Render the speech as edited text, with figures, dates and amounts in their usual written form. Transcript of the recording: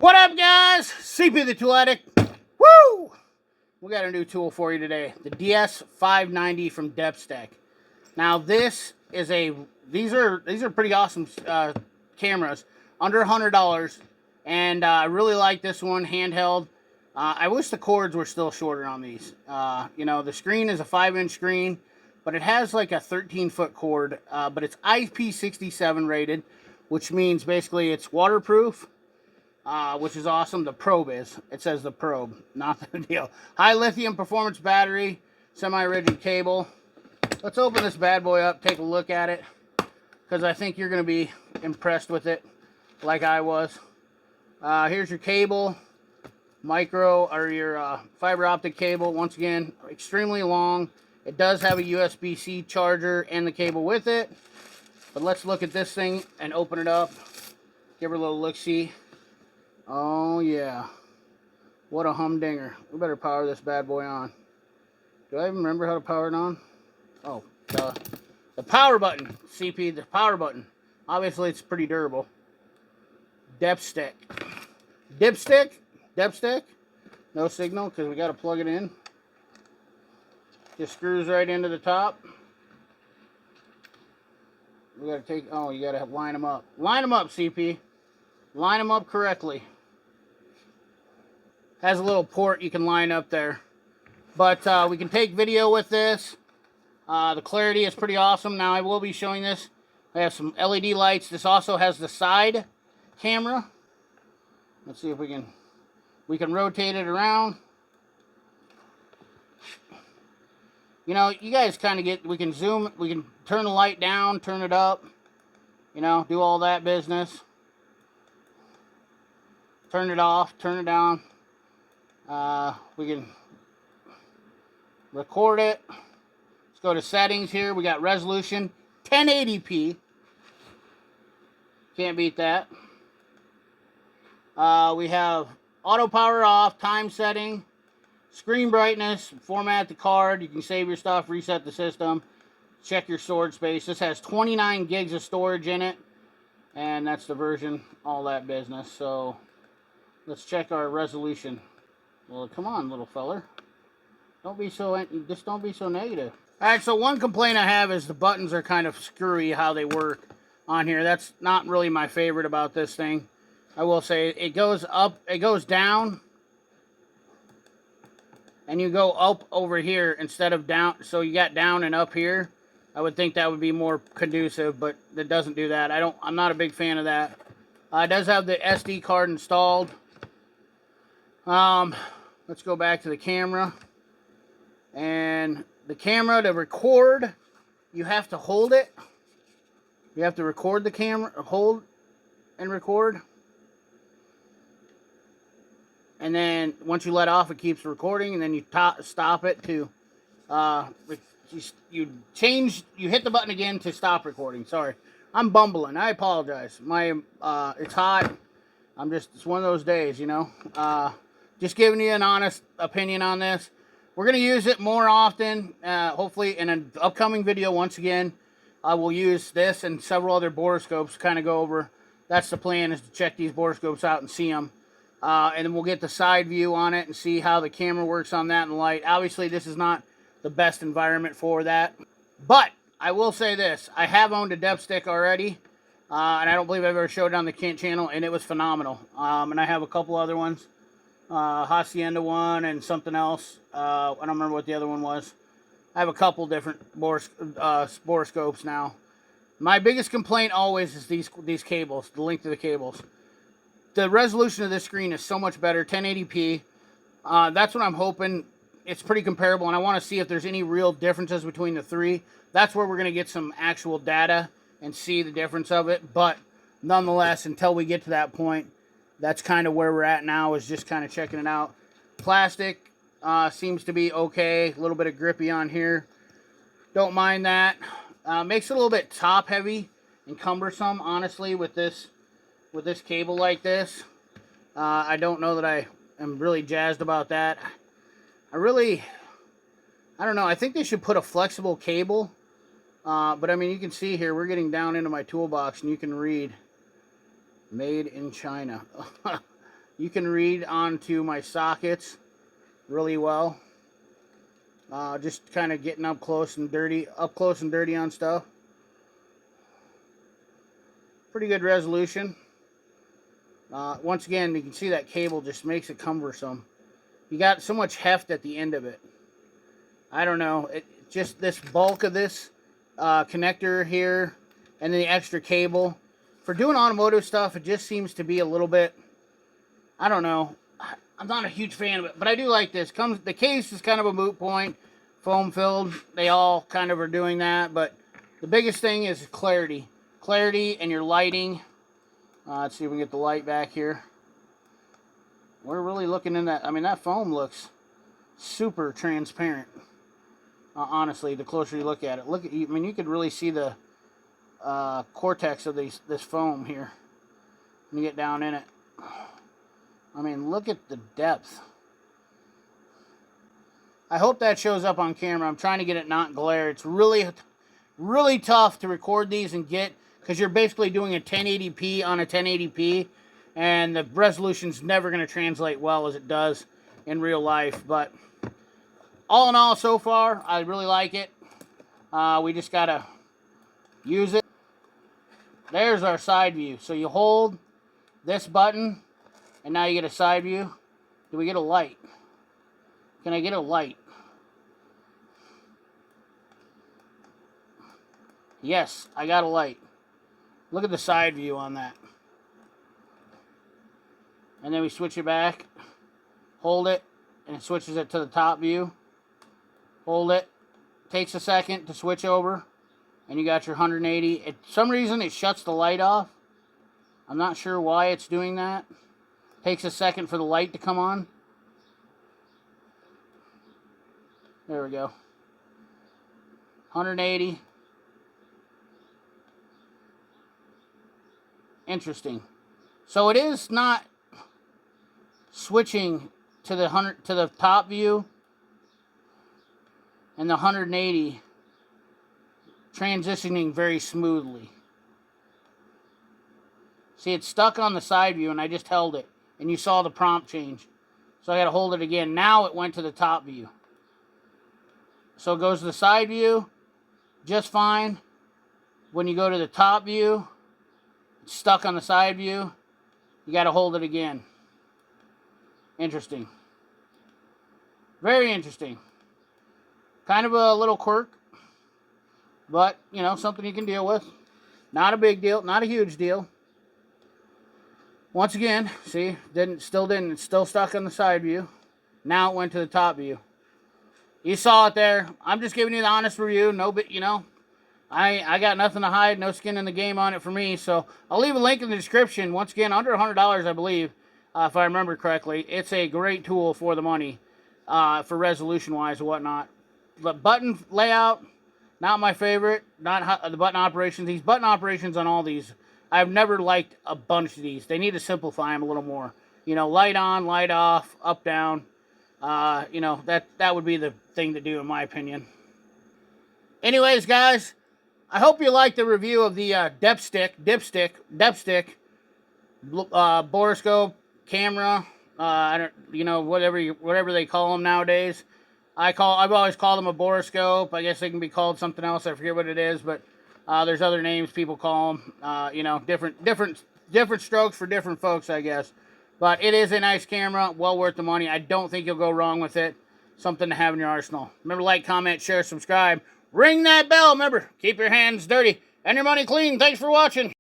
What up, guys? CP the Tool Addict. Woo! We got a new tool for you today, the DS590 from DEPSTECH. Now, these are pretty awesome cameras, under $100, and I really like this one, handheld. I wish the cords were still shorter on these. You know, the screen is a 5-inch screen, but it has like a 13-foot cord, but it's IP67 rated, which means basically it's waterproof. Which is awesome. The probe is. It says the probe, not the deal. High lithium performance battery, semi-rigid cable. Let's open this bad boy up, take a look at it, because I think you're going to be impressed with it, like I was. Here's your cable, your fiber optic cable. Once again, extremely long. It does have a USB-C charger and the cable with it. But let's look at this thing and open it up. Give her a little look-see. Oh, yeah. What a humdinger. We better power this bad boy on. Do I even remember how to power it on? Oh, the power button. CP, the power button. Obviously, it's pretty durable. DEPSTECH. DEPSTECH. No signal because we got to plug it in. Just screws right into the top. We got to you got to line them up. Line them up, CP. Line them up correctly. Has a little port you can line up there. But we can take video with this. The clarity is pretty awesome. Now I will be showing this. I have some LED lights. This also has the side camera. Let's see if we can rotate it around. You know, you guys kind of we can zoom, we can turn the light down, turn it up. You know, do all that business. Turn it off, turn it down. We can record it. Let's go to settings here. We got resolution 1080p. Can't beat that. We have auto power off, time setting, screen brightness, format the card. You can save your stuff, reset the system, check your storage space. This has 29 gigs of storage in it, and that's the version, all that business. So let's check our resolution. Well, come on, little feller. Don't be so negative. All right, so one complaint I have is the buttons are kind of screwy how they work on here. That's not really my favorite about this thing. I will say it goes up, it goes down, and you go up over here instead of down. So you got down and up here. I would think that would be more conducive, but it doesn't do that. I'm not a big fan of that. It does have the SD card installed. Let's go back to the camera. And the camera, to record, you have to hold it. You have to record the camera, hold and record. And then once you let off, it keeps recording, and then you stop it to, you hit the button again to stop recording. Sorry, I'm bumbling. I apologize. It's hot. It's one of those days, you know. Just giving you an honest opinion on this. We're going to use it more often. Hopefully in an upcoming video, once again, I will use this and several other borescopes to kind of go over. That's the plan, is to check these borescopes out and see them. And then we'll get the side view on it and see how the camera works on that and the light. Obviously, this is not the best environment for that. But I will say this. I have owned a DEPSTECH already. And I don't believe I've ever showed it on the channel. And it was phenomenal. And I have a couple other ones. Hacienda one and something else. I don't remember what the other one was. I have a couple different borescopes now. My biggest complaint always is these cables, the length of the cables. The resolution of this screen is so much better, 1080p. That's what I'm hoping. It's pretty comparable, and I want to see if there's any real differences between the three. That's where we're going to get some actual data and see the difference of it. But nonetheless, until we get to that point, that's kind of where we're at now, is just kind of checking it out. Plastic seems to be okay. A little bit of grippy on here. Don't mind that. Makes it a little bit top heavy and cumbersome, honestly, with this cable like this. I don't know that I am really jazzed about that. I don't know. I think they should put a flexible cable. But I mean, you can see here, we're getting down into my toolbox, and you can read Made in China. You can read onto my sockets really well. Just kind of getting up close and dirty on stuff. Pretty good resolution. Once again, you can see that cable just makes it cumbersome. You got so much heft at the end of it. I don't know. Just this bulk of this connector here, and then the extra cable. For doing automotive stuff, it just seems to be a little bit, I don't know. I'm not a huge fan of it, but I do like this. The case is kind of a moot point, foam filled. They all kind of are doing that, but the biggest thing is clarity. Clarity and your lighting. Let's see if we can get the light back here. We're really looking in that. I mean, that foam looks super transparent. Honestly, the closer you look at it, I mean, you could really see the cortex of this foam here when you get down in it. I mean, look at the depth. I hope that shows up on camera. I'm trying to get it not glare. It's really, really tough to record these and get, because you're basically doing a 1080p on a 1080p, and the resolution's never going to translate well as it does in real life. But all in all, so far, I really like it. We just got to use it. There's our side view. So you hold this button, and now you get a side view. Do we get a light? Can I get a light? Yes, I got a light. Look at the side view on that. And then we switch it back. Hold it, and it switches it to the top view. Hold it. Takes a second to switch over, and you got your 180. For some reason, it shuts the light off. I'm not sure why it's doing that. Takes a second for the light to come on. There we go. 180. Interesting. So it is not switching to the top view and the 180 transitioning very smoothly. See, it's stuck on the side view, and I just held it, and you saw the prompt change. So I got to hold it again. Now it went to the top view. So it goes to the side view just fine. When you go to the top view, it's stuck on the side view. You got to hold it again. Interesting. Very interesting. Kind of a little quirk, but, you know, something you can deal with. Not a big deal, not a huge deal. Once again, see, it's still stuck on the side view. Now it went to the top view. You saw it there. I'm just giving you the honest review. No, but, you know, I got nothing to hide, no skin in the game on it for me. So I'll leave a link in the description. Once again, under $100, I believe, if I remember correctly. It's a great tool for the money, for resolution-wise and whatnot. The button layout, not my favorite. Not the button operations. These button operations on all these, I've never liked a bunch of these. They need to simplify them a little more. You know, light on, light off, up, down. You know, that would be the thing to do in my opinion. Anyways, guys, I hope you liked the review of the DEPSTECH Borescope camera. I don't, you know, whatever they call them nowadays. I've always called them a Borescope. I guess they can be called something else. I forget what it is, but there's other names people call them. You know, different strokes for different folks, I guess. But it is a nice camera, well worth the money. I don't think you'll go wrong with it. Something to have in your arsenal. Remember, like, comment, share, subscribe. Ring that bell. Remember, keep your hands dirty and your money clean. Thanks for watching.